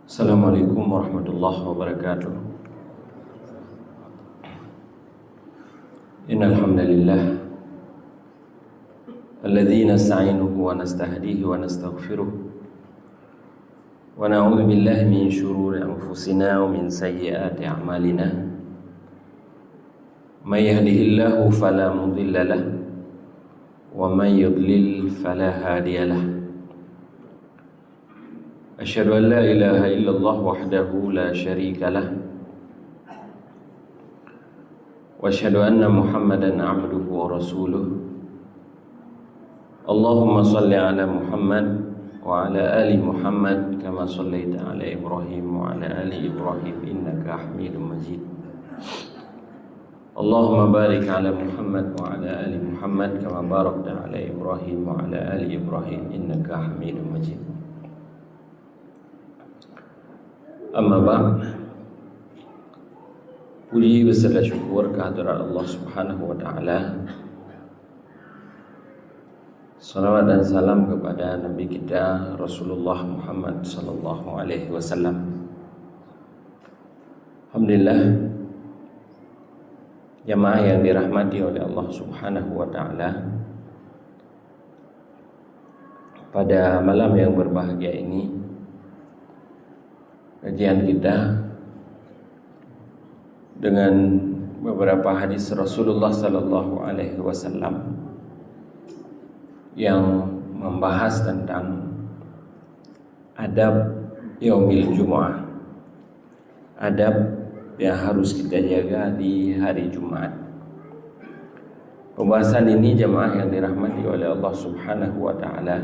Assalamualaikum warahmatullahi wabarakatuh. Innal hamdalillah alladzi nasta'inuhu wa nastahdihi wa nastaghfiruh wa na'udzu billahi min shururi anfusina wa min sayyiati a'malina. May yahdihillahu fala mudilla lahu wa may yudlil fala hadiya lahu. Asyhadu an la ilaha illallah wahdahu la syarika lah wa asyhadu anna Muhammadan abduhu wa rasuluh. Allahumma salli ala Muhammad wa ala ali Muhammad kama sallaita ala Ibrahim wa ala ali Ibrahim innaka Hamidum Majid. Allahumma barik ala Muhammad wa ala ali Muhammad kama barakta ala Ibrahim wa ala ali Ibrahim innaka Hamidum Majid. Amma ba'd. Puji beserta syukur kehadirat Allah Subhanahu wa taala. Salawat dan salam kepada Nabi kita Rasulullah Muhammad sallallahu alaihi wasallam. Alhamdulillah, jamaah yang dirahmati oleh Allah Subhanahu wa taala. Pada malam yang berbahagia ini, kajian kita dengan beberapa hadis Rasulullah sallallahu alaihi wasallam yang membahas tentang adab yaumil Jumu'ah. Adab yang harus kita jaga di hari Jumat. Pembahasan ini jemaah yang dirahmati oleh Allah Subhanahu wa taala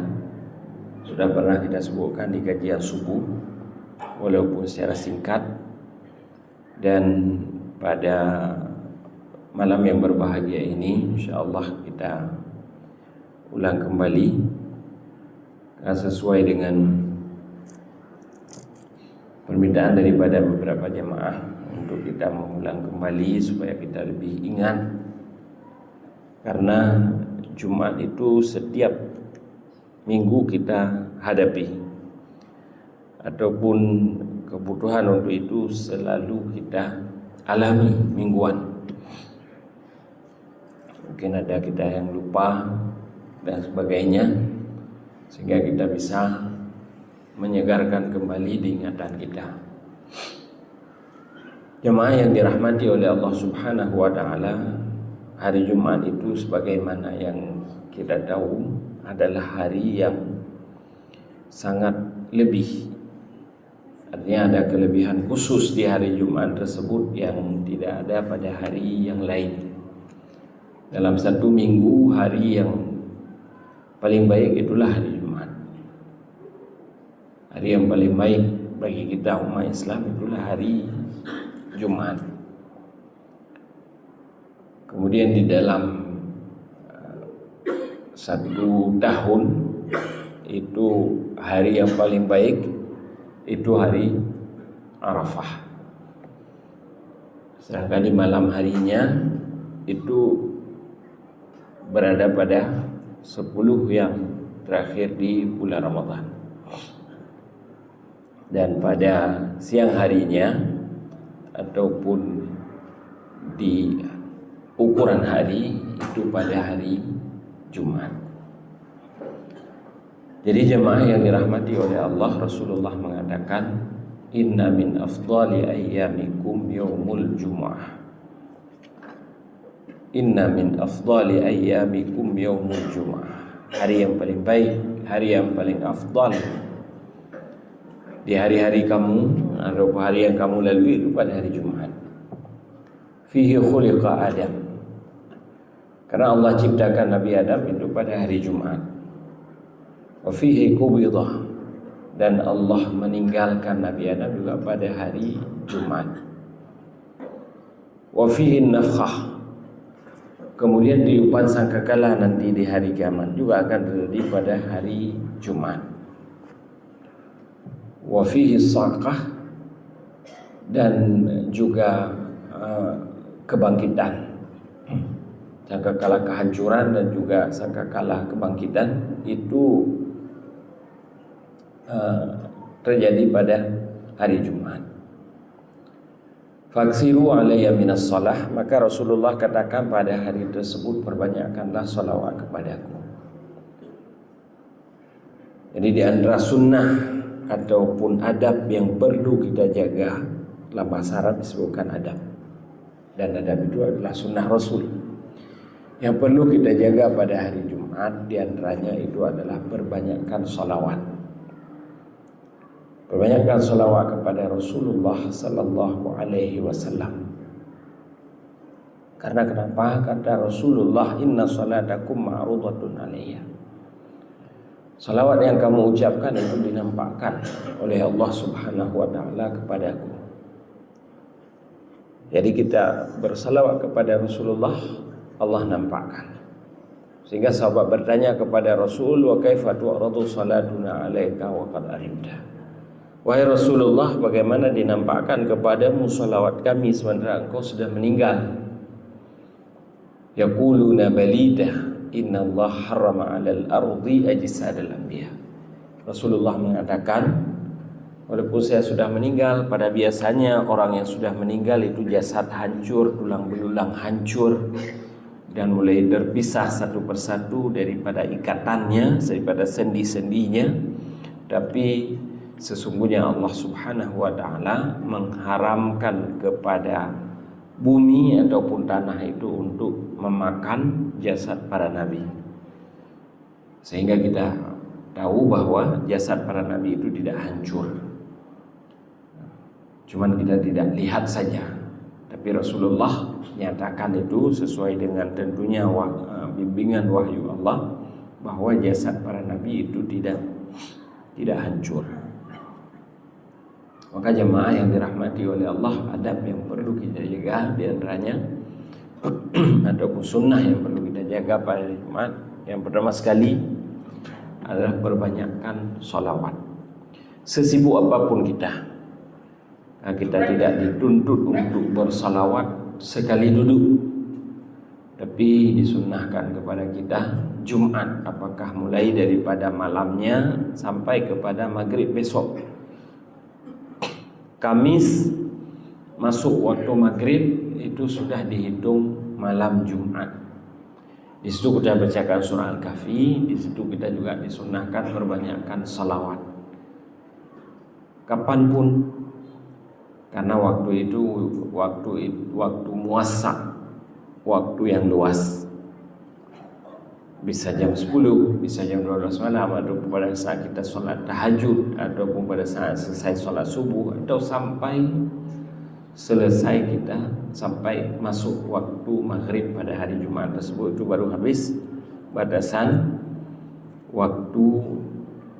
sudah pernah kita sebutkan di kajian subuh, walaupun secara singkat, dan pada malam yang berbahagia ini insyaallah kita ulang kembali sesuai dengan permintaan daripada beberapa jemaah untuk kita mengulang kembali supaya kita lebih ingat, karena Jumat itu setiap minggu kita hadapi, ataupun kebutuhan untuk itu selalu kita alami mingguan. Mungkin ada kita yang lupa dan sebagainya, sehingga kita bisa menyegarkan kembali diingatan kita. Jemaah yang dirahmati oleh Allah Subhanahu wa taala, hari Jumat itu sebagaimana yang kita tahu adalah hari yang sangat lebih. Artinya ada kelebihan khusus di hari Jumat tersebut yang tidak ada pada hari yang lain. Dalam satu minggu, hari yang paling baik itulah hari Jumat. Hari yang paling baik bagi kita umat Islam itulah hari Jumat. Kemudian di dalam satu tahun itu hari yang paling baik itu hari Arafah. Sedangkan di malam harinya itu berada pada 10 yang terakhir di bulan Ramadan. Dan pada siang harinya ataupun di ukuran hari itu pada hari Jumat. Jadi jemaah yang dirahmati oleh Allah, Rasulullah mengatakan, inna min afdali ayyamikum yaumul Jumu'ah. Inna min afdali ayyamikum yaumul Jumu'ah. Hari yang paling baik, hari yang paling afdal di hari-hari kamu atau hari yang kamu lalui itu pada hari Jumat. Fihi khuliqa Adam. Karena Allah ciptakan Nabi Adam itu pada hari Jumat. Wa fihi qubidah, dan Allah meninggalkan Nabi Adam juga pada hari Jumat. Wa fihi nafkhah, kemudian tiupan sangkakala nanti di hari kiamat juga akan terjadi pada hari Jumat. Wa fihi saqah, dan juga kebangkitan. Sangkakala kehancuran dan juga sangkakala kebangkitan itu terjadi pada hari Jumat. Faksiru alayya minas salah, maka Rasulullah katakan pada hari tersebut perbanyakkanlah salawat kepadaku. Jadi di antara sunnah ataupun adab yang perlu kita jaga, dalam bahasa Arab disebutkan adab. Dan adab itu adalah sunnah Rasul. Yang perlu kita jaga pada hari Jumat di antaranya itu adalah perbanyakkan salawat. Perbanyakkan salawat kepada Rasulullah sallallahu alaihi wasallam. Karena kenapa? Kata Rasulullah, inna salatakum ma'rudatun alayya. Salawat yang kamu ucapkan itu dinampakkan oleh Allah Subhanahu wa taala kepadaku. Jadi kita bersalawat kepada Rasulullah, Allah nampakkan. Sehingga sahabat bertanya kepada Rasul, wa kaifa tu'radu salatuna 'alaika wa qad arimta. Wahai Rasulullah, bagaimana dinampakkan kepadamu salawat kami sementara engkau sudah meninggal? Yaquluna balida, inna Allah harrama 'alal ardi ajsadal anbiya. Rasulullah mengatakan, walaupun saya sudah meninggal, pada biasanya orang yang sudah meninggal itu jasad hancur, tulang belulang hancur, dan mulai terpisah satu persatu daripada ikatannya, daripada sendi-sendinya. Tapi sesungguhnya Allah Subhanahu wa taala mengharamkan kepada bumi ataupun tanah itu untuk memakan jasad para nabi. Sehingga kita tahu bahwa jasad para nabi itu tidak hancur. Cuman kita tidak lihat saja. Tapi Rasulullah nyatakan itu sesuai dengan tentunya bimbingan wahyu Allah, bahwa jasad para nabi itu tidak hancur. Maka jemaah yang dirahmati oleh Allah, adab yang perlu kita jaga di antaranya ataupun sunnah yang perlu kita jaga pada hari Jumat, yang pertama sekali adalah perbanyakkan sholawat. Sesibuk apapun kita tidak dituntut untuk bersalawat sekali duduk, tapi disunnahkan kepada kita Jumat, apakah mulai daripada malamnya sampai kepada maghrib besok. Kamis masuk waktu maghrib itu sudah dihitung malam Jumat. Di situ kita bacakan surah Al-Kahfi, di situ kita juga disunnahkan perbanyakkan salawat. Kapanpun, karena waktu itu waktu muasa, waktu yang luas. Bisa jam 10, bisa jam 12 malam, ataupun pada saat kita sholat tahajud, ataupun pada saat selesai sholat subuh, atau sampai selesai kita sampai masuk waktu maghrib pada hari Jumat tersebut. Itu baru habis batasan waktu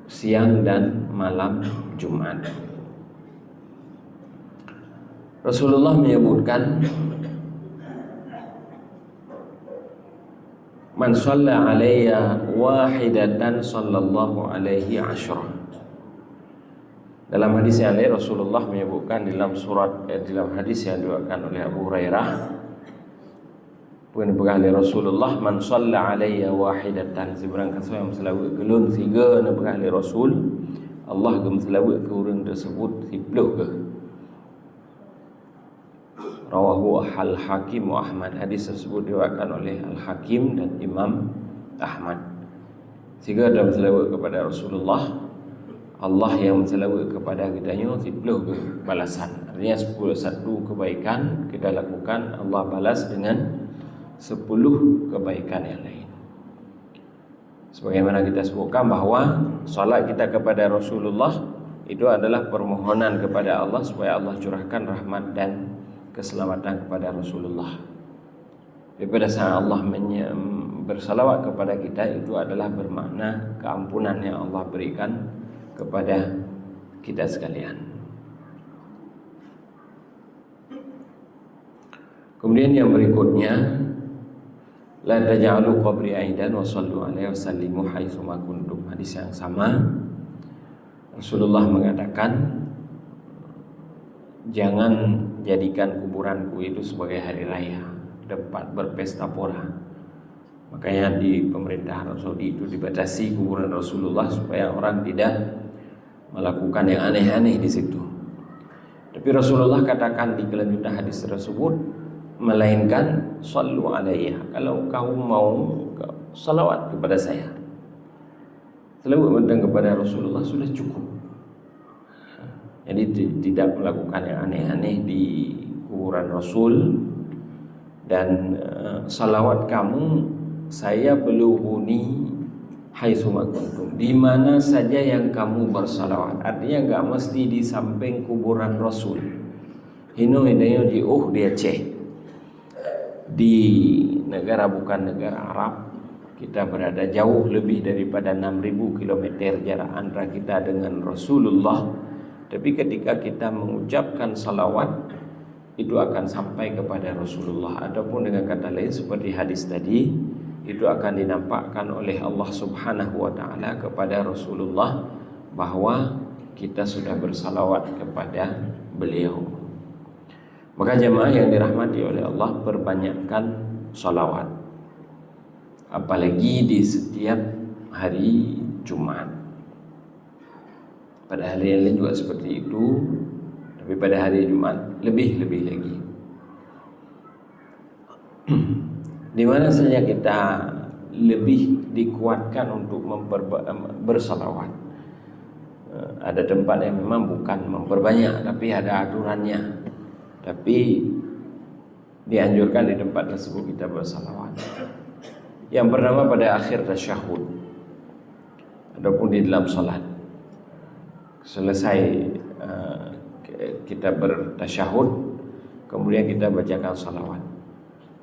siang dan malam Jumat. Rasulullah menyebutkan, man shalla alayya wahidatan sallallahu alaihi asyra. Dalam hadis yang lain Rasulullah menyebutkan dalam hadis yang diriwayatkan oleh Abu Hurairah, pun berkali Rasulullah, man shalla alayya wahidatan, seberang kasih yang selawat kelun tiga na berkali Rasul, Allah gem selawat ke orang tersebut 10 ke. Rawahu Al-Hakim wa Ahmad. Hadis tersebut diriwayatkan oleh Al-Hakim dan Imam Ahmad. Sehingga dalam selawat kepada Rasulullah, Allah yang selawat kepada kitanya 10 balasan. Artinya 1 kebaikan kita lakukan, Allah balas dengan 10 kebaikan yang lain. Sebagaimana kita sebutkan bahwa salat kita kepada Rasulullah itu adalah permohonan kepada Allah supaya Allah curahkan rahmat dan keselamatan kepada Rasulullah. Pada saat Allah bersalawat kepada kita, itu adalah bermakna keampunan yang Allah berikan kepada kita sekalian. Kemudian yang berikutnya, la taj'alu qabri aidan wa sallu alaihi wasallimu haitsu ma kuntum. Hadis yang sama, Rasulullah mengatakan, jangan jadikan kuburanku itu sebagai hari raya, tempat berpesta pora. Makanya di pemerintahan Saudi itu dibatasi kuburan Rasulullah supaya orang tidak melakukan yang aneh-aneh di situ. Tapi Rasulullah katakan di kelanjutan hadis tersebut, melainkan sallu alaiha, kalau kau mau salawat kepada saya, selawat bentang kepada Rasulullah sudah cukup. Jadi tidak melakukan yang aneh-aneh di kuburan Rasul. Dan salawat kamu saya beluhuni haitsuma kuntum, di mana saja yang kamu bersalawat. Artinya enggak mesti di samping kuburan Rasul. Hino hidayah di di Aceh, di negara bukan negara Arab. Kita berada jauh lebih daripada 6.000 km jarak antara kita dengan Rasulullah. Tapi ketika kita mengucapkan salawat, itu akan sampai kepada Rasulullah. Ataupun dengan kata lain seperti hadis tadi, itu akan dinampakkan oleh Allah Subhanahu wa ta'ala kepada Rasulullah bahwa kita sudah bersalawat kepada beliau. Maka jemaah yang dirahmati oleh Allah, perbanyakkan salawat, apalagi di setiap hari Jumat. Pada hari yang lain juga seperti itu, tapi pada hari Jumat lebih lagi. Di mana saja kita lebih dikuatkan untuk bersalawat. Ada tempat yang memang bukan memperbanyak, tapi ada aturannya. Tapi dianjurkan di tempat tersebut kita bersalawat. Yang pertama pada akhir tasyahud, ataupun di dalam salat. Selesai kita bertasyahud, kemudian kita bacakan salawat.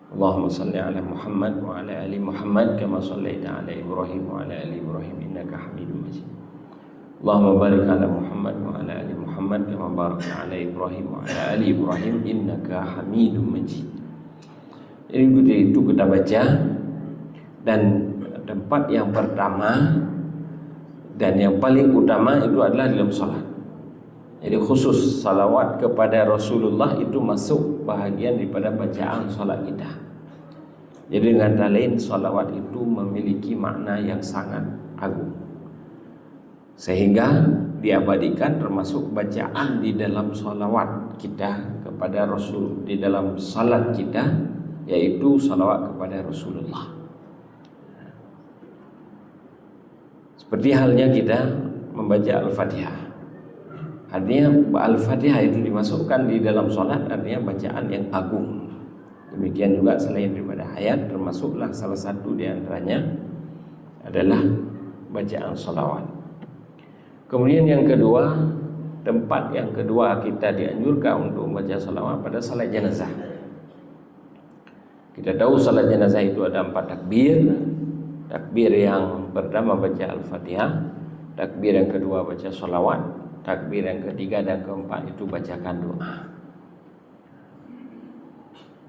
Allahumma salli ala Muhammad wa ala ali Muhammad kama sallaita ala Ibrahim wa ala ali Ibrahim innaka Hamidum Majid. Allahumma barik ala Muhammad wa ala ali Muhammad kama barakta ala Ibrahim wa ala ali Ibrahim innaka Hamidum Majid. Jadi itu kita baca. Dan tempat yang pertama dan yang paling utama itu adalah dalam salat. Jadi khusus salawat kepada Rasulullah itu masuk bahagian daripada bacaan salat kita. Jadi dengan kata lain, salawat itu memiliki makna yang sangat agung, sehingga diabadikan termasuk bacaan di dalam salawat kita kepada Rasul, di dalam salat kita, yaitu salawat kepada Rasulullah. Seperti halnya kita membaca Al-Fatihah. Artinya Al-Fatihah itu dimasukkan di dalam sholat, artinya bacaan yang agung. Demikian juga selain daripada ayat, termasuklah salah satu di antaranya adalah bacaan sholawat. Kemudian yang kedua, tempat yang kedua kita dianjurkan untuk membaca sholawat pada salat jenazah. Kita tahu salat jenazah itu ada 4 takbir. Takbir yang pertama baca Al-Fatihah, takbir yang kedua baca sholawat, takbir yang ketiga dan keempat itu bacakan doa.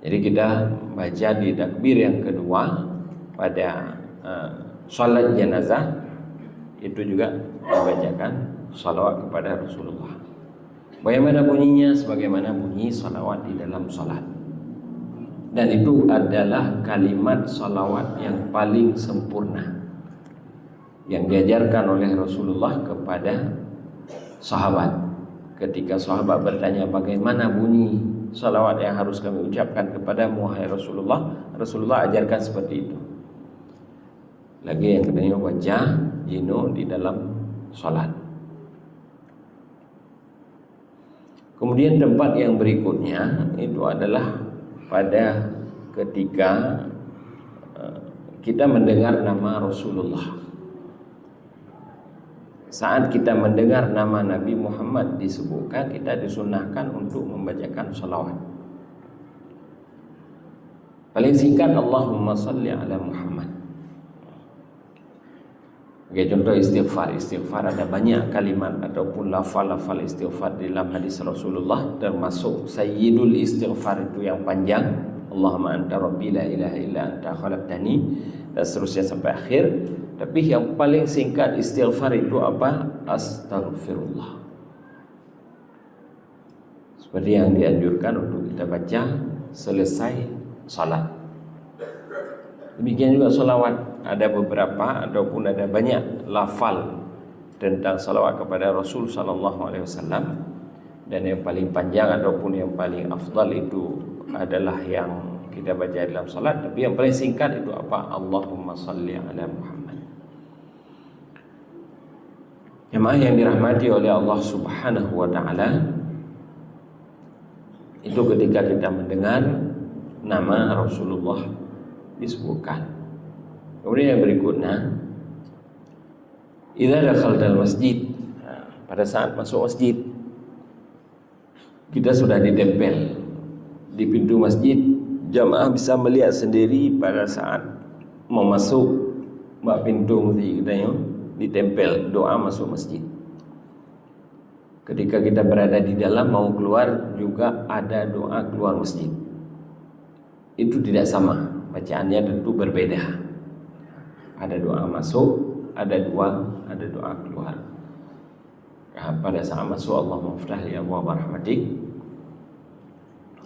Jadi kita baca di takbir yang kedua pada salat jenazah itu juga membacakan salawat kepada Rasulullah. Bagaimana bunyinya? Sebagaimana bunyi salawat di dalam salat. Dan itu adalah kalimat salawat yang paling sempurna yang diajarkan oleh Rasulullah kepada sahabat. Ketika sahabat bertanya bagaimana bunyi salawat yang harus kami ucapkan kepadamu wahai Rasulullah, Rasulullah ajarkan seperti itu. Lagi yang kedua baca jino di dalam salat. Kemudian tempat yang berikutnya itu adalah pada ketika kita mendengar nama Rasulullah. Saat kita mendengar nama Nabi Muhammad disebutkan, kita disunahkan untuk membacakan salawat. Paling singkat Allahumma salli ala Muhammad. Sebagai contoh istighfar. Istighfar ada banyak kalimat ataupun lafal-lafal istighfar di dalam hadis Rasulullah, termasuk sayyidul istighfar itu yang panjang, Allahumma anta rabbi la ilaha illa anta khalaqtani, dan seterusnya sampai akhir. Tapi yang paling singkat istighfar itu apa? Astaghfirullah. Seperti yang dianjurkan untuk kita baca selesai salat. Demikian juga salawat. Ada beberapa ataupun ada banyak lafal tentang salawat kepada Rasul sallallahu alaihi wasallam. Dan yang paling panjang ataupun yang paling afdal itu adalah yang kita baca dalam salat. Tapi yang paling singkat itu apa? Allahumma salli ala Muhammad. Jemaah yang dirahmati oleh Allah Subhanahu wa taala, itu ketika kita mendengar nama Rasulullah disebutkan. Kemudian yang berikutnya, idza dakhaltal masjid, pada saat masuk masjid kita sudah ditempel di pintu masjid. Jamaah bisa melihat sendiri pada saat mau masuk pintu masjid kita yang ditempel doa masuk masjid. Ketika kita berada di dalam mau keluar juga ada doa keluar masjid. Itu tidak sama, bacaannya tentu berbeda. Ada doa masuk, ada doa keluar. Pada saat masuk Allahumma iftah li abwaab rahmatik,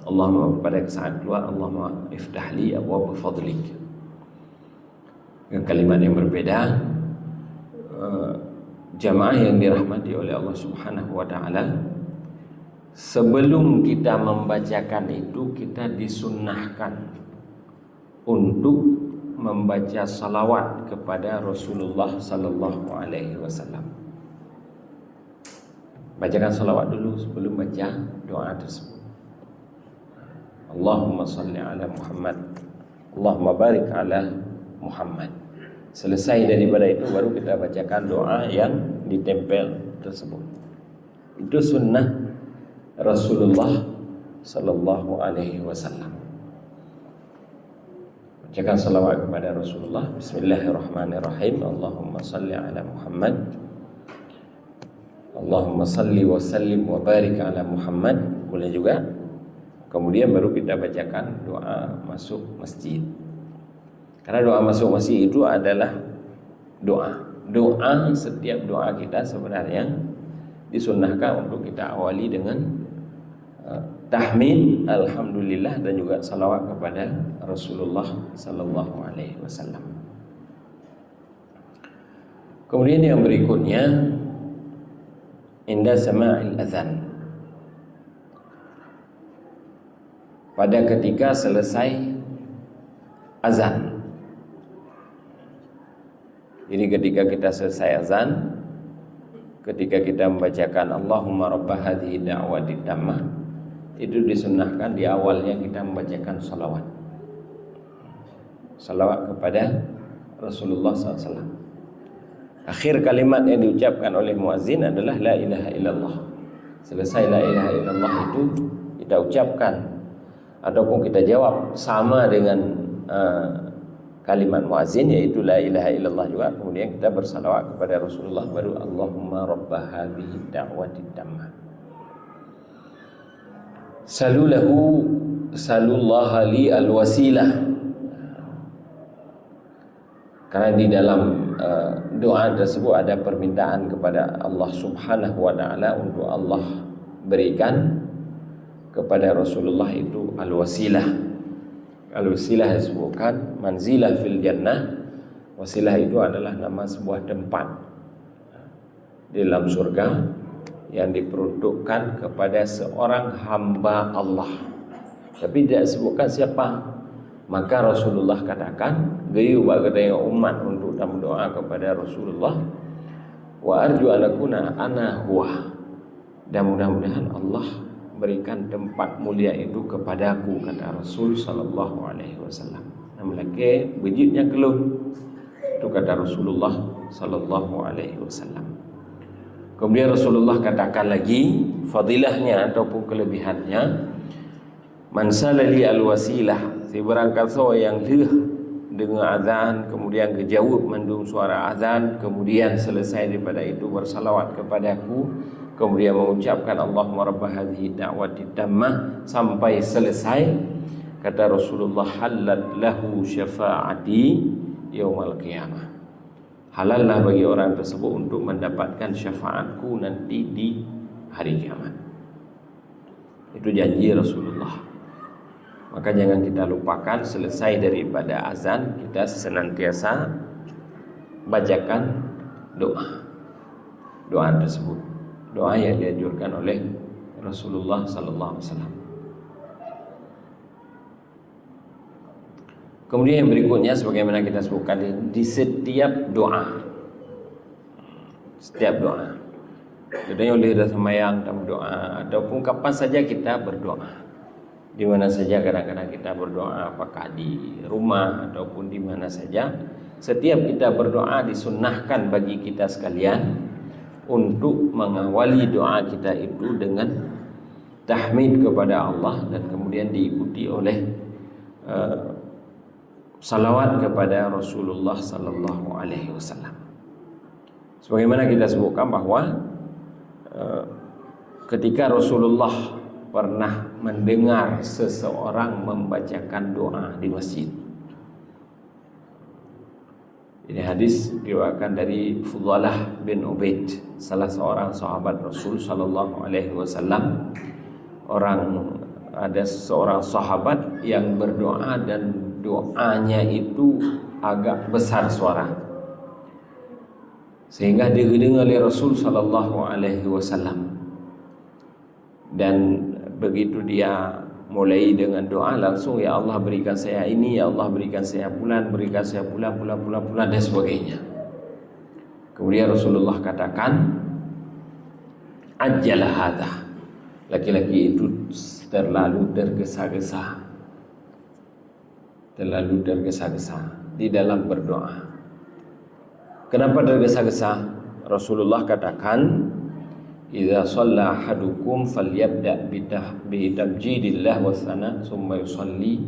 Allahumma, pada saat keluar Allahumma iftah li abwaab fadlik. Dengan kalimat yang berbeda. Jamaah yang dirahmati oleh Allah Subhanahu wa taala, sebelum kita membacakan itu kita disunnahkan untuk membaca salawat kepada Rasulullah sallallahu alaihi wasallam. Bacakan salawat dulu sebelum baca doa tersebut. Allahumma salli ala Muhammad, Allahumma barik ala Muhammad. Selesai daripada itu baru kita bacakan doa yang ditempel tersebut. Itu sunnah Rasulullah sallallahu alaihi wasallam. Bacakan salawat kepada Rasulullah. Bismillahirrahmanirrahim. Allahumma salli ala Muhammad, Allahumma salli wa sallim wa barik ala Muhammad. Boleh juga. Kemudian baru kita bacakan doa masuk masjid. Karena doa masuk masjid itu adalah doa setiap doa kita sebenarnya disunnahkan untuk kita awali dengan tahmid, alhamdulillah, dan juga salawat kepada Rasulullah sallallahu alaihi wasallam. Kemudian yang berikutnya, inda sama'il adzan, pada ketika selesai azan. Jadi ketika kita selesai azan, ketika kita membacakan Allahumma rabb hadhihi da'wati tammah, itu disunnahkan di awalnya kita membacakan salawat kepada Rasulullah SAW. Akhir kalimat yang diucapkan oleh muazzin adalah la ilaha illallah. Selesai la ilaha illallah itu kita ucapkan ataupun kita jawab sama dengan kalimat muazzin, yaitu la ilaha illallah juga. Kemudian kita bersalawat kepada Rasulullah, baru Allahumma rabb hadhihi da'wati tammah. Salullaha li alwasilah. Karena di dalam doa tersebut ada permintaan kepada Allah Subhanahu wa taala untuk Allah berikan kepada Rasulullah itu al-wasilah. Al-wasilah disebutkan manzilah fil jannah. Wasilah itu adalah nama sebuah tempat di dalam surga yang diperuntukkan kepada seorang hamba Allah, tapi tidak disebutkan siapa. Maka Rasulullah katakan, gayu bagadaya umat untuk berdoa kepada Rasulullah, wa arju anakuna ana huwa, dan mudah-mudahan Allah berikan tempat mulia itu kepadaku, kata Rasul sallallahu alaihi wasallam. Namlake bejitnya keluh, itu kata Rasulullah sallallahu alaihi wasallam. Kemudian Rasulullah katakan lagi fadilahnya ataupun kelebihannya, man salali al-wasilah, seberangkat so yang leh dengar azan, kemudian kejawab mendung suara azan, kemudian selesai daripada itu bersalawat kepadaku, kemudian mengucapkan Allahumma rabb hadhihi da'wati tammah sampai selesai, kata Rasulullah, halat lahu syafa'ati yaumal qiyamah. Halallah bagi orang tersebut untuk mendapatkan syafaatku nanti di hari kiamat. Itu janji Rasulullah. Maka jangan kita lupakan, selesai daripada azan kita senantiasa bacakan doa tersebut, doa yang dianjurkan oleh Rasulullah sallallahu alaihi wasallam. Kemudian yang berikutnya sebagaimana kita sebutkan di setiap doa. Setiap doa. Contohnya oleh sembahyang dan berdoa ataupun kapan saja kita berdoa. Di mana saja kadang-kadang kita berdoa, apakah di rumah ataupun di mana saja, setiap kita berdoa disunnahkan bagi kita sekalian untuk mengawali doa kita itu dengan tahmid kepada Allah dan kemudian diikuti oleh salawat kepada Rasulullah sallallahu alaihi wasallam. Sebagaimana kita sebutkan bahwa ketika Rasulullah pernah mendengar seseorang membacakan doa di masjid. Ini hadis diriwayatkan dari Fudhalah bin Ubaid, salah seorang sahabat Rasul sallallahu alaihi wasallam. Ada seorang sahabat yang berdoa dan doanya itu agak besar suara, sehingga didengar oleh Rasul sallallahu alaihi wasallam. Dan begitu dia mulai dengan doa, langsung ya Allah berikan saya ini, ya Allah berikan saya bulan, berikan saya bulan dan sebagainya. Kemudian Rasulullah katakan, ajjala hadza. Laki-laki itu terlalu tergesa-gesa di dalam berdoa. Kenapa tergesa-gesa? Rasulullah katakan, idza shalla ahadukum falyabda bi tamjidillah wa sana summa yusalli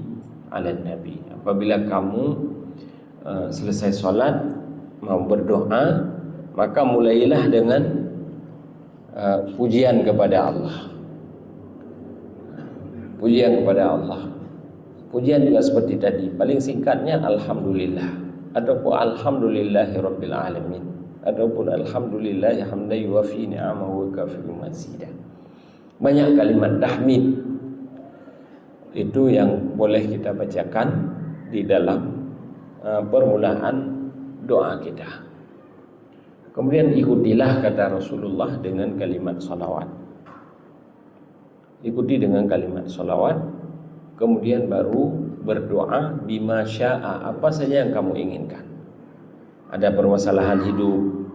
ala nabi. Apabila kamu selesai salat mau berdoa, maka mulailah dengan pujian kepada Allah. Pujian kepada Allah. Pujian juga seperti tadi, paling singkatnya alhamdulillah ataupun alhamdulillahirabbil alamin ataupun alhamdulillah hamdan yuwafi ni'amahu wa kafiru mazida. Banyak kalimat tahmid itu yang boleh kita bacakan di dalam permulaan doa kita. Kemudian ikutilah kata Rasulullah dengan kalimat salawat. Ikuti dengan kalimat salawat, kemudian baru berdoa bima syaa, apa saja yang kamu inginkan. Ada permasalahan hidup,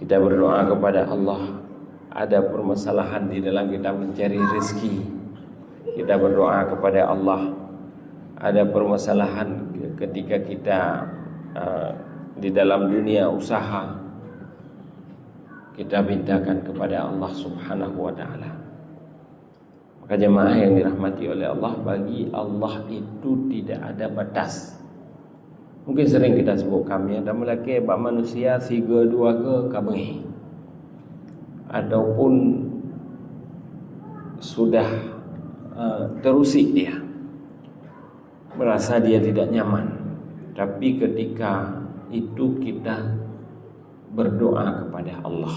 kita berdoa kepada Allah. Ada permasalahan di dalam kita mencari rezeki, kita berdoa kepada Allah. Ada permasalahan ketika kita di dalam dunia usaha, kita mintakan kepada Allah Subhanahu wa taala. Maka jemaah yang dirahmati oleh Allah, bagi Allah itu tidak ada batas. Mungkin sering kita sebut kami ada melaki bak manusia siga dua ke kabeh, ataupun sudah terusik dia, merasa dia tidak nyaman. Tapi ketika itu kita berdoa kepada Allah,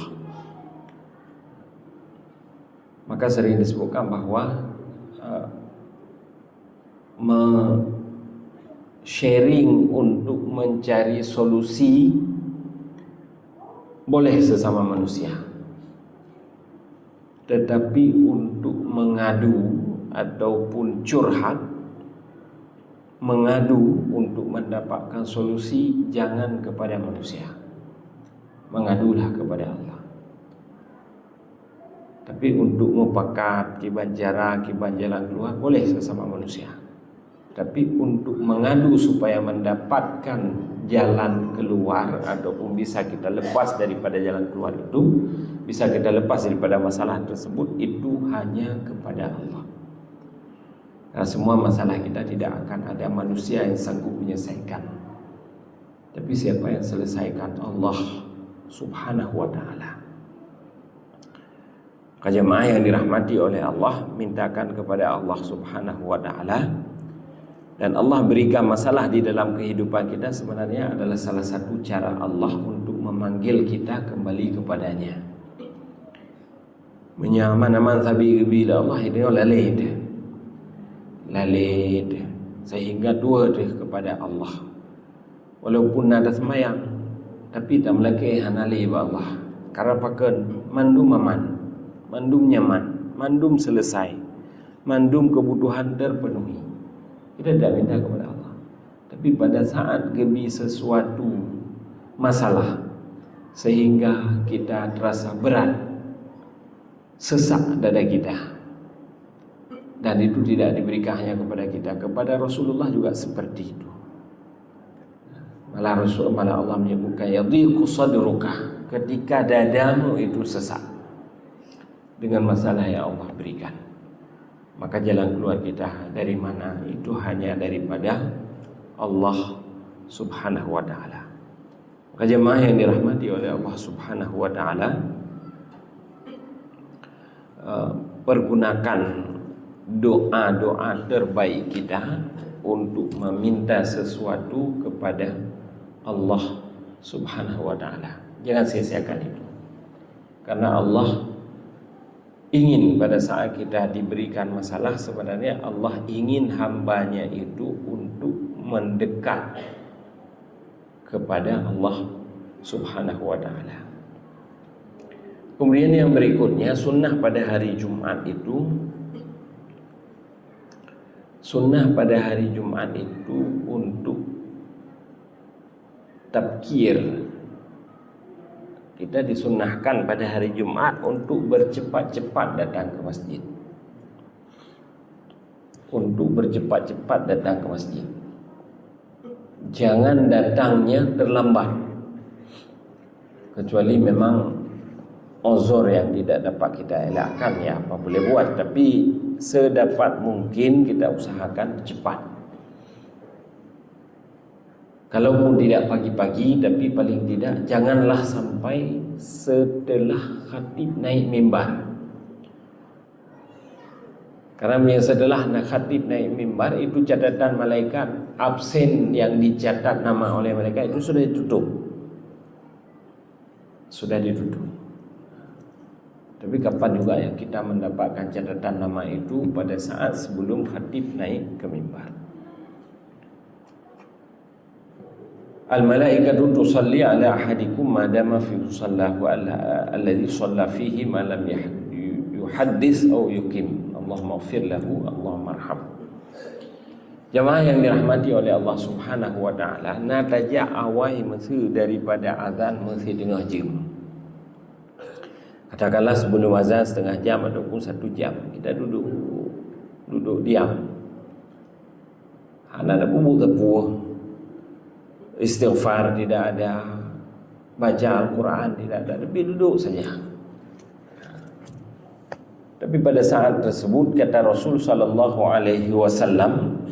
maka sering disebutkan bahwa sharing untuk mencari solusi boleh sesama manusia, tetapi untuk mengadu ataupun curhat, mengadu untuk mendapatkan solusi, jangan kepada manusia, mengadulah kepada Allah. Tapi untuk mufakat, kiban jarak, kiban jalan keluar boleh sesama manusia. Tapi untuk mengadu supaya mendapatkan jalan keluar ataupun bisa kita lepas daripada jalan keluar itu, bisa kita lepas daripada masalah tersebut, itu hanya kepada Allah. Karena semua masalah kita tidak akan ada manusia yang sanggup menyelesaikan. Tapi siapa yang selesaikan? Allah Subhanahu wa ta'ala. Jemaah yang dirahmati oleh Allah, mintakan kepada Allah Subhanahu wa ta'ala. Dan Allah berikan masalah di dalam kehidupan kita sebenarnya adalah salah satu cara Allah untuk memanggil kita kembali kepadanya. Menyaman-aman sabi bila Allah ini lalid sehingga dua dia kepada Allah. Walaupun ada semayang, tapi tak melaki hanali ba Allah. Karena pakan mandum aman, mandum nyaman, mandum selesai, mandum kebutuhan terpenuhi. Kita tidak minta kepada Allah. Tapi pada saat gebi sesuatu masalah sehingga kita terasa berat, sesak dada kita, dan itu tidak diberikan hanya kepada kita, kepada Rasulullah juga seperti itu. Malah Allah menyebutkan yadhiqu sadruka, ketika dadamu itu sesak dengan masalah yang Allah berikan, maka jalan keluar kita dari mana? Itu hanya daripada Allah Subhanahu wa ta'ala. Maka jemaah yang dirahmati oleh Allah Subhanahu wa ta'ala, pergunakan doa-doa terbaik kita untuk meminta sesuatu kepada Allah Subhanahu wa ta'ala. Jangan sia-siakan itu. Karena Allah ingin pada saat kita diberikan masalah, sebenarnya Allah ingin hambanya itu untuk mendekat kepada Allah Subhanahu wa ta'ala. Kemudian yang berikutnya, sunnah pada hari Jumat itu, untuk tabkir. Kita disunnahkan pada hari Jumat untuk bercepat-cepat datang ke masjid. Jangan datangnya terlambat, kecuali memang uzur yang tidak dapat kita elakkan, ya apa boleh buat. Tapi sedapat mungkin kita usahakan cepat. Kalaupun tidak pagi-pagi, tapi paling tidak janganlah sampai setelah khatib naik mimbar. Karena setelah khatib naik mimbar itu catatan malaikat, absen yang dicatat nama oleh malaikat itu sudah ditutup. Tapi kapan juga yang kita mendapatkan catatan nama itu? Pada saat sebelum khatib naik ke mimbar. Al-malaikatu tusalli ala ahadikum ma dama fi musallahu alladhi shalla fihi ma lam yuhaddis aw yuqim. Allahumma ighfir lahu, Allahumma arhamhu. Jemaah yang dirahmati oleh Allah Subhanahu wa ta'ala, nataja awai mesti daripada azan mesti tengah jam. Katakanlah sebelum azan setengah jam ataupun 1 jam, kita duduk diam. Anak bubuk tepuh, istighfar tidak ada, baca Al-Quran tidak ada, tapi duduk saja. Tapi pada saat tersebut kata Rasul sallallahu alaihi wasallam,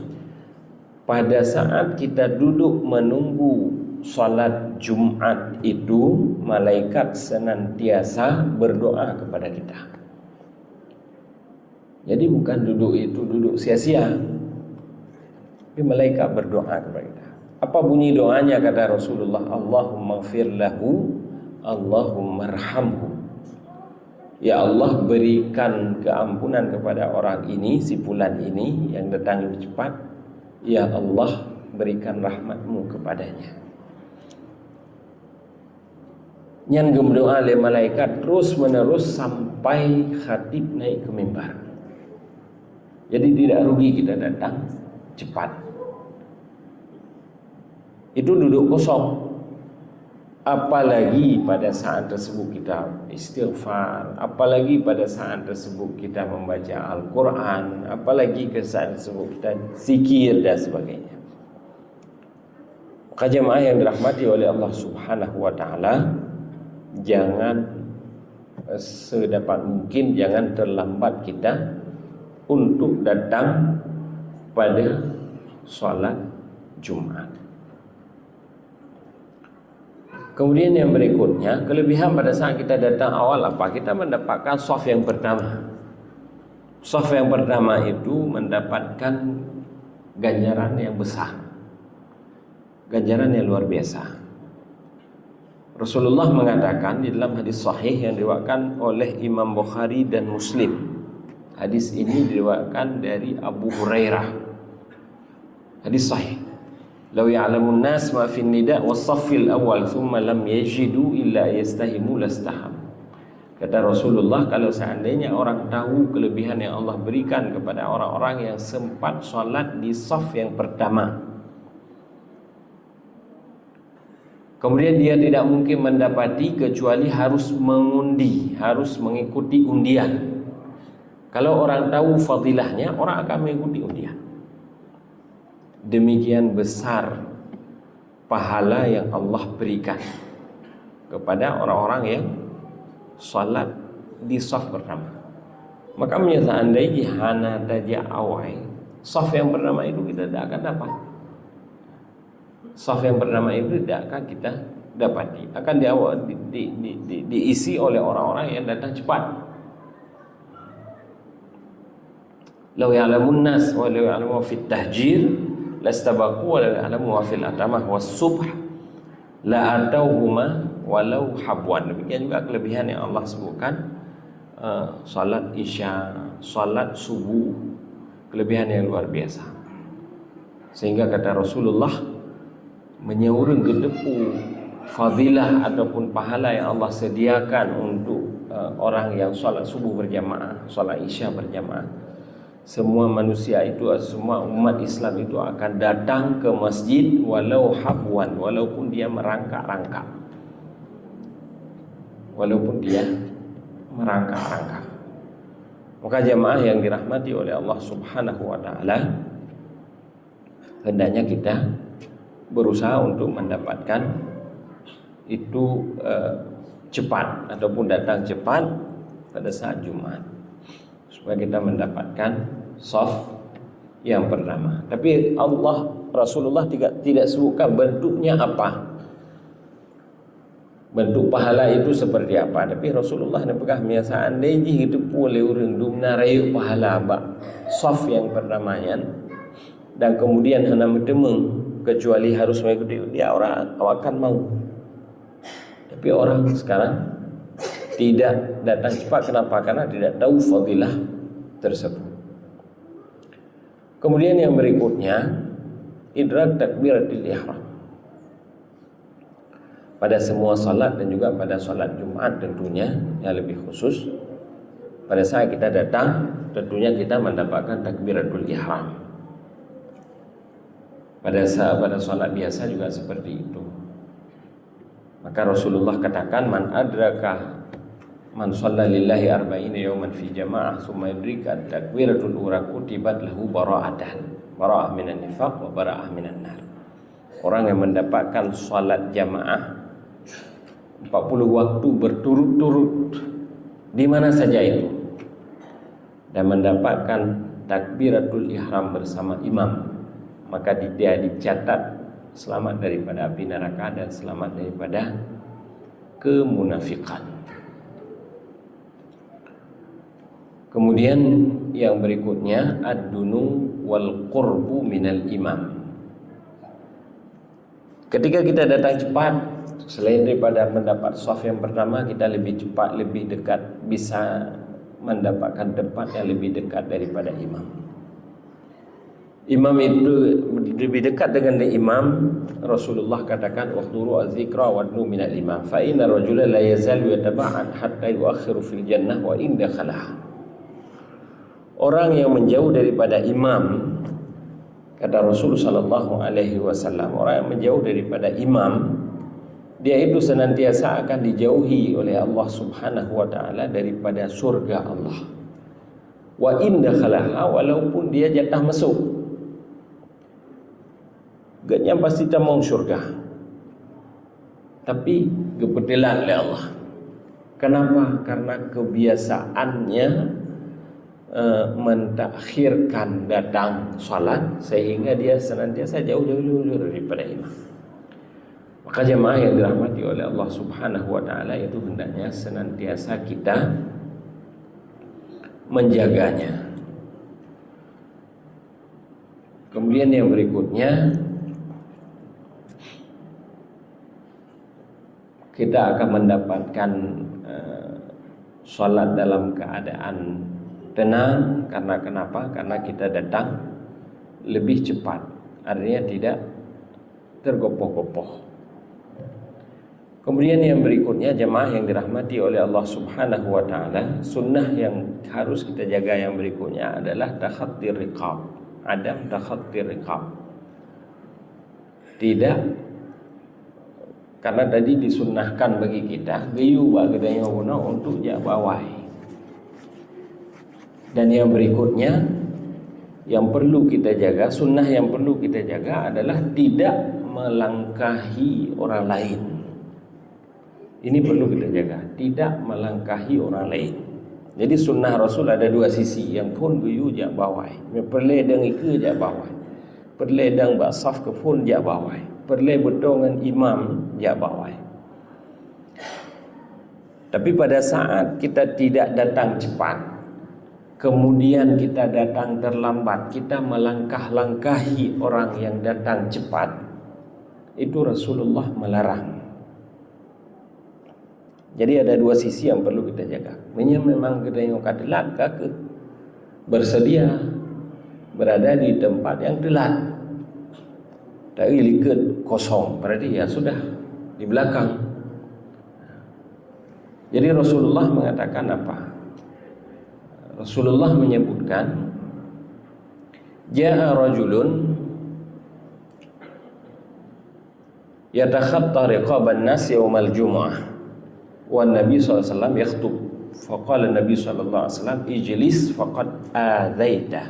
pada saat kita duduk menunggu salat Jumat itu, malaikat senantiasa berdoa kepada kita. Jadi bukan duduk sia-sia, tapi malaikat berdoa kepada kita. Apa bunyi doanya kata Rasulullah? Allahumma ighfir lahu, Allahumma arhamhu. Ya Allah, berikan keampunan kepada orang ini, si fulan ini yang datang lebih cepat. Ya Allah, berikan rahmatmu kepadanya. Yang berdoa oleh malaikat terus menerus sampai khatib naik ke mimbar. Jadi tidak rugi kita datang cepat. Itu duduk kosong. Apalagi pada saat tersebut kita istighfar, apalagi pada saat tersebut kita membaca Al-Quran, apalagi pada saat tersebut kita zikir dan sebagainya. Maka jemaah yang dirahmati oleh Allah Subhanahu wa ta'ala, jangan sedapat mungkin jangan terlambat kita untuk datang pada sholat Jumat. Kemudian yang berikutnya, kelebihan pada saat kita datang awal apa? Kita mendapatkan shaf yang pertama. Shaf yang pertama itu mendapatkan ganjaran yang besar, ganjaran yang luar biasa. Rasulullah mengatakan di dalam hadis sahih yang diriwayatkan oleh Imam Bukhari dan Muslim. Hadis ini diriwayatkan dari Abu Hurairah. Hadis sahih. Law ya'lamun nas ma fi nida' was-saffil awal thumma lam yajidu illa yastahimu lastaham. Kata Rasulullah, kalau seandainya orang tahu kelebihan yang Allah berikan kepada orang-orang yang sempat sholat di saf yang pertama, kemudian dia tidak mungkin mendapati kecuali harus mengundi, harus mengikuti undian. Kalau orang tahu fadilahnya, orang akan mengikuti undian. Demikian besar pahala yang Allah berikan kepada orang-orang yang salat di saf pertama. Maka seandainya hana daja awai, saf yang pertama itu kita tidak akan dapat. Saf yang pertama itu tidak akan kita dapati. Akan diisi oleh orang-orang yang datang cepat. Law ya'lamun nas wa law ya'lamu fit tahjir lastabaqu wa law ya'lamu fil atamah was subh la atauhuma walau habwan. Demikian juga kelebihan yang Allah sebutkan, salat isya, salat subuh, kelebihan yang luar biasa. Sehingga kata Rasulullah, menyeurung gedepu fadilah ataupun pahala yang Allah sediakan untuk orang yang salat subuh berjamaah, salat isya berjamaah. Semua manusia itu, semua umat Islam itu akan datang ke masjid walau habwan, walaupun dia merangkak-rangkak. Walaupun dia merangkak-rangkak. Maka jamaah yang dirahmati oleh Allah Subhanahu wa taala, hendaknya kita berusaha untuk mendapatkan itu cepat ataupun datang cepat pada saat Jumat, supaya kita mendapatkan shaf yang pertama. Tapi Rasulullah tidak sebutkan bentuknya apa, bentuk pahala itu seperti apa. Tapi Rasulullah nepekah biasaan deji itu boleh urang dumna rayu pahala ba shaf yang pertamanya, dan kemudian hana medemeng kecuali harus mengikuti dia, orang akan mau. Tapi orang sekarang tidak datang cepat. Kenapa? Karena tidak tahu fadilah tersebut. Kemudian yang berikutnya, idrak takbiratul ihram. Pada semua salat dan juga pada salat Jumat tentunya yang lebih khusus, pada saat kita datang tentunya kita mendapatkan takbiratul ihram. Pada salat biasa juga seperti itu. Maka Rasulullah katakan, man adraka man shalla lillahi arba'ina yawman fi jama'ah summa yudrika takbiratul ula kutibat lahu bara'ah minan nifaq wa bara'ah minan nar. Orang yang mendapatkan salat jamaah 40 waktu berturut-turut di mana saja itu, dan mendapatkan takbiratul ihram bersama imam, maka dia dicatat selamat daripada api neraka dan selamat daripada kemunafikan. Kemudian yang berikutnya, ad-dunu wal qurbu minal imam. Ketika kita datang cepat, selain daripada mendapat shaf yang pertama, kita lebih cepat, lebih dekat, bisa mendapatkan tempat yang lebih dekat daripada imam. Imam itu lebih dekat dengan imam. Rasulullah katakan, "Wahduru az-zikra wadnu minal imam, fa inna rajula la yazalu yataba'an hatta yu'akhiru fil jannah wa in dakhalah." Orang yang menjauh daripada imam, kata Rasulullah sallallahu alaihi wasallam, orang yang menjauh daripada imam, dia itu senantiasa akan dijauhi oleh Allah Subhanahu wa taala daripada surga Allah. Wa in dakhalaha, walaupun dia jatah masuk, gaknya pasti tamang surga, tapi kebetulan oleh Allah. Kenapa? Karena kebiasaannya mentakhirkan datang salat, sehingga dia senantiasa jauh daripada imam. Maka jemaah yang dirahmati oleh Allah Subhanahu wa taala, itu hendaknya senantiasa kita menjaganya. Kemudian yang berikutnya, kita akan mendapatkan salat dalam keadaan tenang. Karena kenapa? Karena kita datang lebih cepat, artinya tidak tergopoh-gopoh. Kemudian yang berikutnya, jemaah yang dirahmati oleh Allah Subhanahu wa taala, sunnah yang harus kita jaga yang berikutnya adalah takhattir riqab. Adam takhattir riqab. Tidak, karena tadi disunnahkan bagi kita geyu bagedanya untuk jak bawai. Dan yang berikutnya yang perlu kita jaga, sunnah yang perlu kita jaga adalah tidak melangkahi orang lain. Ini perlu kita jaga, tidak melangkahi orang lain. Jadi sunnah Rasul ada dua sisi, yang pun geyu jak bawai, perledang ke jak bawai, perledang basaf ke pun jak bawai, perle betongan imam jak bawai. Tapi pada saat kita tidak datang cepat, kemudian kita datang terlambat, kita melangkah-langkahi orang yang datang cepat, itu Rasulullah melarang. Jadi ada dua sisi yang perlu kita jaga. Memang kita yang telat ke bersedia berada di tempat yang telat. Tapi liket kosong, berarti ya sudah di belakang. Jadi Rasulullah mengatakan apa? Rasulullah menyebutkan, ja'a rajulun yatakhatta riqaban nas yaumal jumu'ah. Wan Nabi SAW yakhtub. Faqala Nabi SAW, ijlis faqad adaita.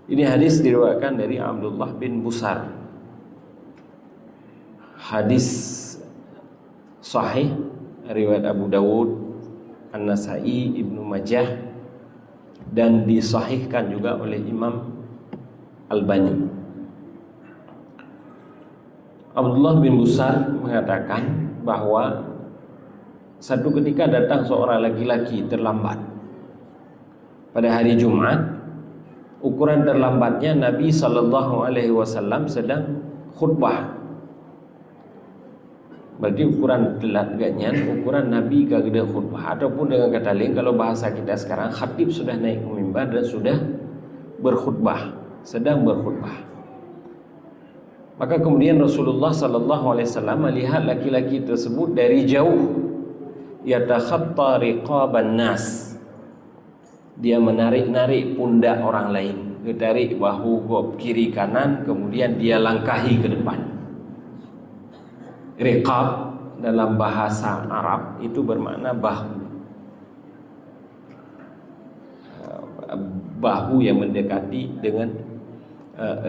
Ini hadis diriwayatkan dari Abdullah bin Busar. Hadis sahih riwayat Abu Dawud, An-Nasai, Ibnu Majah, dan disahihkan juga oleh Imam Albani. Abdullah bin Busar mengatakan bahwa satu ketika datang seorang laki-laki terlambat pada hari Jumat. Ukuran terlambatnya Nabi SAW sedang khutbah. Berarti ukuran telat ganyan, ukuran Nabi kageda khutbah. Ataupun dengan kata lain, kalau bahasa kita sekarang, khatib sudah naik ke mimbar dan sudah berkhutbah, sedang berkhutbah. Maka kemudian Rasulullah SAW melihat laki-laki tersebut dari jauh, yatakhatta riqaban nas, dia menarik-narik pundak orang lain, ditarik bahu kiri kanan, kemudian dia langkahi ke depan. Riqab dalam bahasa Arab itu bermakna bahu, bahu yang mendekati dengan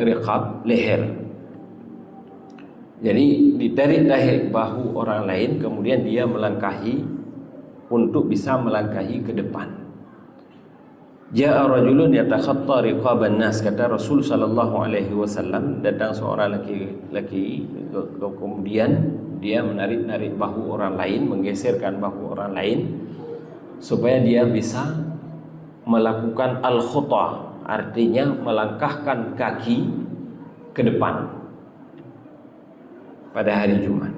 riqab, leher. Jadi ditarik-tarik bahu orang lain, kemudian dia melangkahi untuk bisa melangkahi ke depan. Ja'a rajulun yatakhatta riqaban nas, kata Rasul sallallahu alaihi wasallam, datang seorang laki-laki, kemudian dia menarik-narik bahu orang lain, menggeserkan bahu orang lain supaya dia bisa melakukan al-khutah, artinya melangkahkan kaki ke depan pada hari Jumat.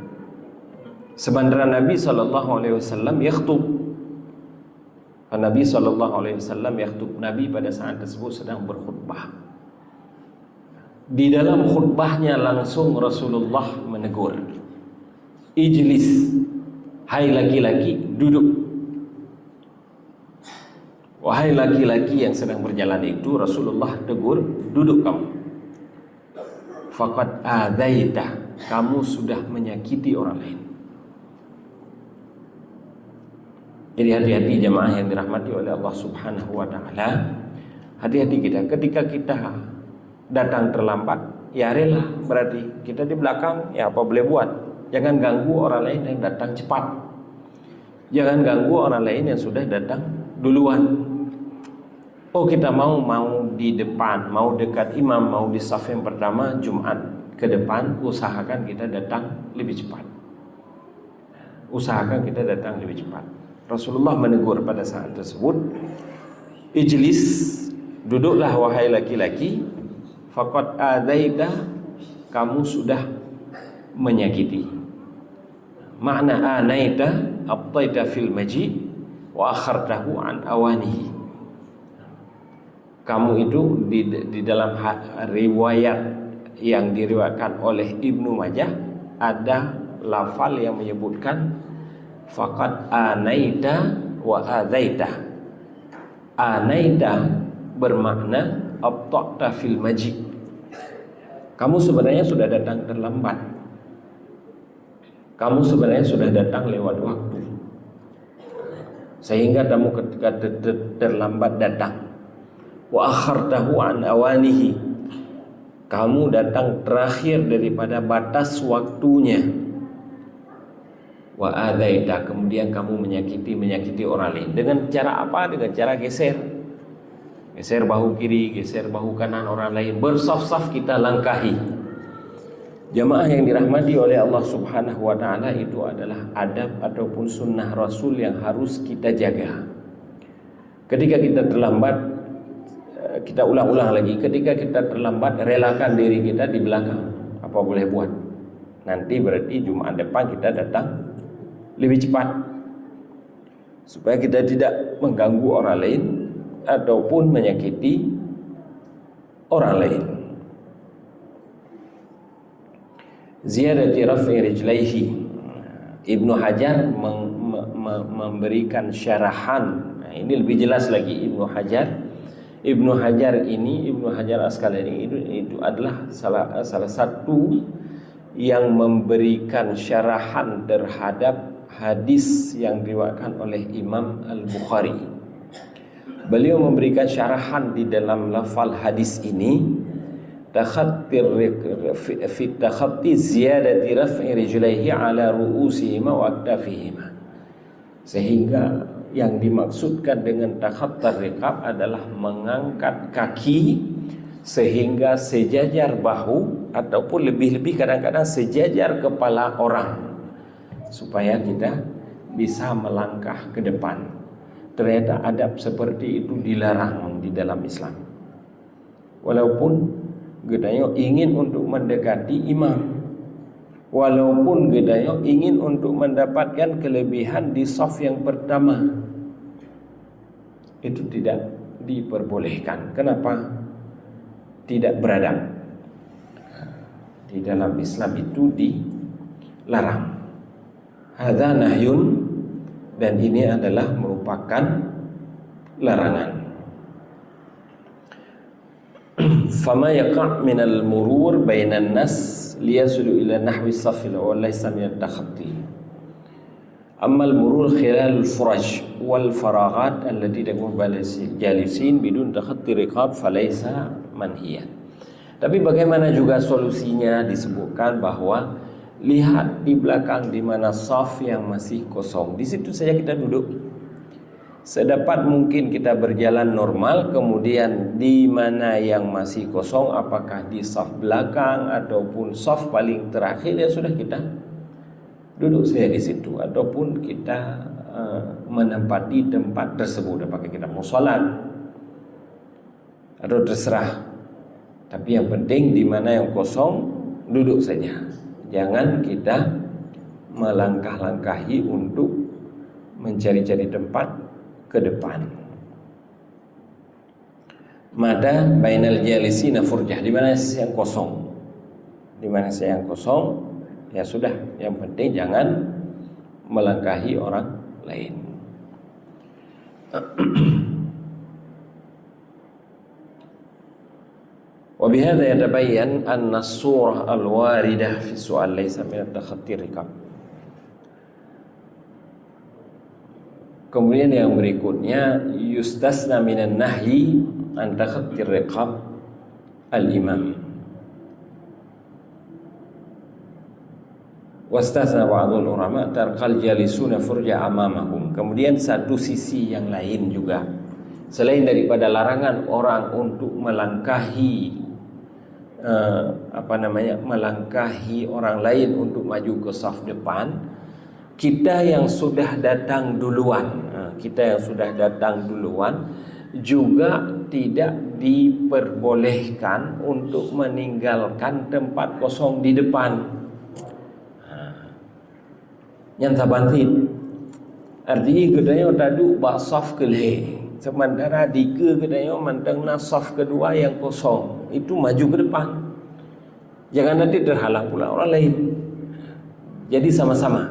Sementara Nabi SAW yakhtub. Nabi SAW yakhtub. Nabi pada saat tersebut sedang berkhutbah. Di dalam khutbahnya langsung Rasulullah menegur, ijlis, hai laki-laki, duduk. Wahai laki-laki yang sedang berjalan itu, Rasulullah tegur, duduk kamu. Faqad adaita, kamu sudah menyakiti orang lain. Jadi hati-hati jemaah yang dirahmati oleh Allah Subhanahu wa taala. Hati-hati kita ketika kita datang terlambat, ya rela, berarti kita di belakang, ya apa boleh buat. Jangan ganggu orang lain yang datang cepat. Jangan ganggu orang lain yang sudah datang duluan. Oh, kita mau di depan, mau dekat imam, mau di saf yang pertama Jumat ke depan, usahakan kita datang lebih cepat. Usahakan kita datang lebih cepat. Rasulullah menegur pada saat tersebut, ijlis, duduklah wahai laki-laki, faqad adaita, kamu sudah menyakiti. Makna anaita, abtaita fil maji wa akhartahu an awanihi. Kamu itu di dalam riwayat yang diriwayatkan oleh Ibnu Majah ada lafal yang menyebutkan faqad anaita wa adaita. Anaita bermakna abta'ta fil majid. Kamu sebenarnya sudah datang terlambat. Kamu sebenarnya sudah datang lewat waktu, sehingga kamu ketika terlambat datang. Wa akhartahu an awanihi. Kamu datang terakhir daripada batas waktunya. Wa adaita, kemudian kamu menyakiti orang lain. Dengan cara apa? Dengan cara geser bahu kiri, geser bahu kanan orang lain. Bersaf-saf kita langkahi. Jamaah yang dirahmati oleh Allah Subhanahu wa taala, itu adalah adab ataupun sunnah Rasul yang harus kita jaga. Ketika kita terlambat, kita ulang-ulang lagi, ketika kita terlambat, relakan diri kita di belakang. Apa boleh buat? Nanti berarti Jumat depan kita datang lebih cepat, supaya kita tidak mengganggu orang lain ataupun menyakiti orang lain. Ziyadati raf'i rijlaihi. Ibnu Hajar memberikan syarahan. Nah, ini lebih jelas lagi. Ibnu Hajar Asqalani itu adalah salah satu yang memberikan syarahan terhadap hadis yang diriwayatkan oleh Imam Al-Bukhari. Beliau memberikan syarahan di dalam lafal hadis ini, takhatti ziyadati raf'i rijlaihi ala ru'usihima wa aktafihima. Sehingga yang dimaksudkan dengan takhattar riqab adalah mengangkat kaki sehingga sejajar bahu, ataupun lebih-lebih kadang-kadang sejajar kepala orang, supaya kita bisa melangkah ke depan. Ternyata adab seperti itu dilarang di dalam Islam. Walaupun gedayo ingin untuk mendekati imam, walaupun gedayo ingin untuk mendapatkan kelebihan di saf yang pertama, itu tidak diperbolehkan. Kenapa? Tidak beradab. Di dalam Islam itu dilarang. Hadza nahyun, dan ini adalah merupakan larangan. Fama yaqa' min al-murur bainan nas liyasulu ila nahwi as-saff wa laysa min at-takhatti. Amma al-murur khilal al-furaj wal faraghat allati takunu jalisin bidun takhatti riqab falaysa manhiyan. Tapi bagaimana juga solusinya? Disebutkan bahwa lihat di belakang di mana saf yang masih kosong, di situ saja kita duduk. Sedapat mungkin kita berjalan normal, kemudian di mana yang masih kosong, apakah di saf belakang ataupun saf paling terakhir, ya sudah kita duduk saja di situ, ataupun kita menempati tempat tersebut, apakah kita mau sholat atau terserah. Tapi yang penting di mana yang kosong duduk saja. Jangan kita melangkah-langkahi untuk mencari-cari tempat ke depan. Mada bainal jalisina furjah, di mana yang kosong. Di mana yang kosong, ya sudah, yang penting jangan melangkahi orang lain. Wa bihadza yatabayyan anna as-surah al-waridah fi su'al laysa min at-takhatti riqab. Kemudian yang berikutnya, yustasna minan nahyi an takhatti riqab al-imam. Wastasna ba'dul ulama tarqal jalisuna furja amamahum. Kemudian satu sisi yang lain juga, selain daripada larangan orang untuk melangkahi melangkahi orang lain untuk maju ke saf depan, kita yang sudah datang duluan juga tidak diperbolehkan untuk meninggalkan tempat kosong di depan. Yang tabantin artinya gedanya tadu basaf kelih, sementara di gedanya mantengna saf kedua yang kosong, itu maju ke depan. Jangan nanti terhalang pula orang lain. Jadi sama-sama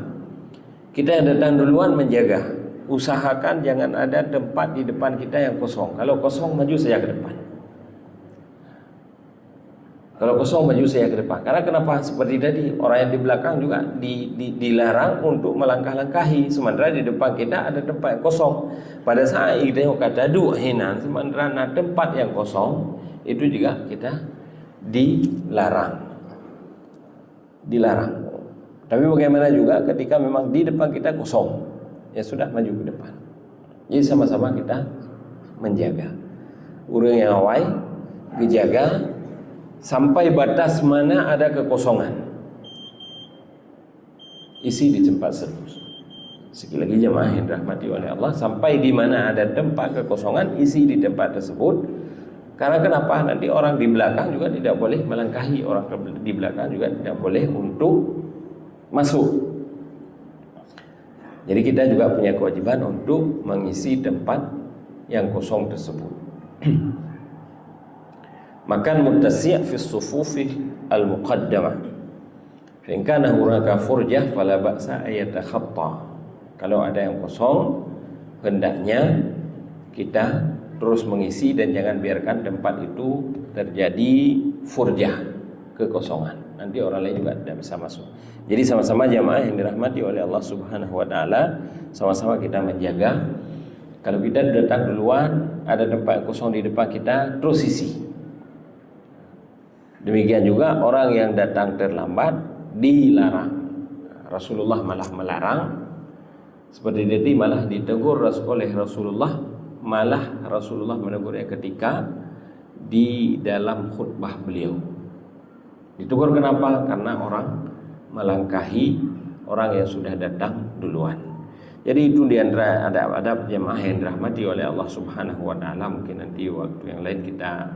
kita yang datang duluan menjaga, usahakan jangan ada tempat di depan kita yang kosong. Kalau kosong, maju saya ke depan. Kalau kosong, maju saya ke depan. Karena kenapa? Seperti tadi, orang yang di belakang juga dilarang untuk melangkah-langkahi. Sementara di depan kita ada tempat yang kosong. Pada saat kita kata hinan, sementara ada tempat yang kosong, itu juga kita dilarang. Tapi bagaimana juga ketika memang di depan kita kosong, ya sudah, maju ke depan. Jadi sama-sama kita menjaga. Urang yang awai dijaga sampai batas mana ada kekosongan, isi di tempat tersebut. Sekali lagi jemaah yang dirahmati oleh Allah, sampai di mana ada tempat kekosongan, isi di tempat tersebut. Karena kenapa? Nanti orang di belakang juga tidak boleh melangkahi, orang di belakang juga tidak boleh untuk masuk. Jadi kita juga punya kewajiban untuk mengisi tempat yang kosong tersebut. Makan muttasi' fi sufufi al-muqaddamah. Fa in kana hunaka furjah fala ba'sa ayatakhatta. Kalau ada yang kosong, hendaknya kita terus mengisi dan jangan biarkan tempat itu terjadi furjah, kekosongan. Nanti orang lain juga tidak bisa masuk. Jadi sama-sama jamaah yang dirahmati oleh Allah Subhanahu wa taala, sama-sama kita menjaga. Kalau kita datang duluan, ada tempat kosong di depan kita, terus isi. Demikian juga orang yang datang terlambat dilarang. Rasulullah malah melarang. Seperti itu malah ditegur oleh Rasulullah. Malah Rasulullah menegurnya ketika di dalam khutbah beliau. Ditegur kenapa? Karena orang melangkahi orang yang sudah datang duluan. Jadi itu di antara adab-adab jemaah yang dirahmati oleh Allah Subhanahu wa taala. Mungkin nanti waktu yang lain kita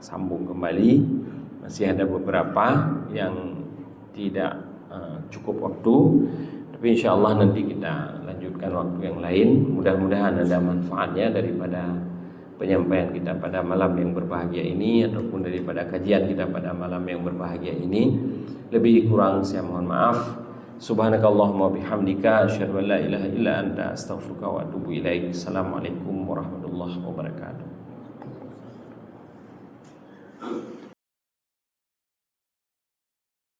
sambung kembali. Masih ada beberapa yang tidak cukup waktu, tapi insya Allah nanti kita lanjutkan waktu yang lain. Mudah-mudahan ada manfaatnya daripada penyampaian kita pada malam yang berbahagia ini, ataupun daripada kajian kita pada malam yang berbahagia ini. Lebih kurang saya mohon maaf. Subhanakallahumma bihamdika asyhadu an la ilaha illa anta astaghfiruka wa atubu ilaik. Assalamualaikum warahmatullahi wabarakatuh.